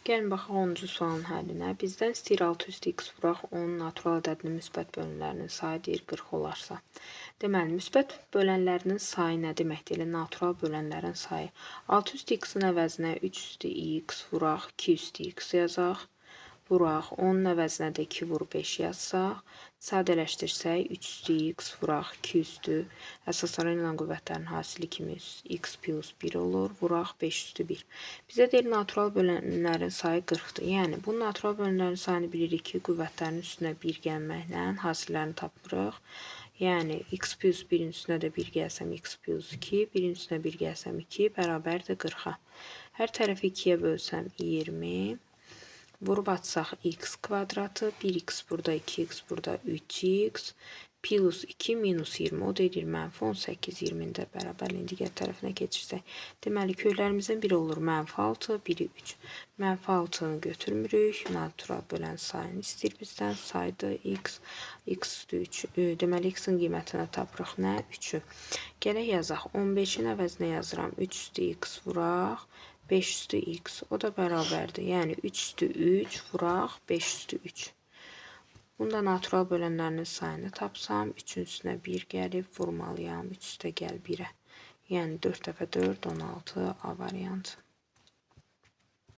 Gəlin baxaq 10-cu sualın həllinə. Bizdən istəyir 6 üstü x vuraq 10 natural ədədinin müsbət bölünlərinin sayı deyir 40 olarsa. Deməli, müsbət bölənlərinin sayı nə deməkdir? Elə natural bölənlərin sayı. 6 üstü x-in əvəzinə 3 üstü x vuraq 2 üstü x yazaq. Vuraq 10-un əvəzinə də 2 vur 5 yazsaq. Sadələşdirsək 3 üstü x vuraq 2 üstü əsaslara ilə qüvvətlərin hasili kimi x plus 1 olur. Vuraq 5 üstü 1. Bizə deyir natural bölənlərin sayı 40-dır. Yəni bu natural bölənlərin sayını bilirik ki, qüvvətlərin üstünə 1 gəlməklə hasillərini tapırıq. Yəni x plus 1-in üstünə də 1 gəlsəm x plus 2, 1-in üstünə 1 gəlsəm 2 bərabərdir 40-a. Hər tərəfi 2-yə bölsəm 20. Vurub atsaq x kvadratı, 1x burada, 2x burada, 3x, plus 2 minus 20, o da edir mənfi 18, 20-ni də bərabərliyin digər tərəfinə keçirsək. Deməli, köylərimizin biri olur mənfi 6, biri 3. Mənfi 6-nı götürmürük, natural bölən sayını istəyir bizdən, saydı x, x üstü 3. Deməli, x-in qiymətinə tapırıq nə? 3-ü. Gələk yazaq, 15-in əvəzinə yazıram, 3 üstü x vuraq. 5 üstü x, o da bərabərdir. Yəni 3 üstü 3 vuraq 5 üstü 3. Bunda natural bölənlərinin sayını tapsam, 3-ün üstünə 1 gəlib, vurmalıyam, 3 üstə gəl 1-ə. Yəni 4 dəfə 4, 16, A variantı.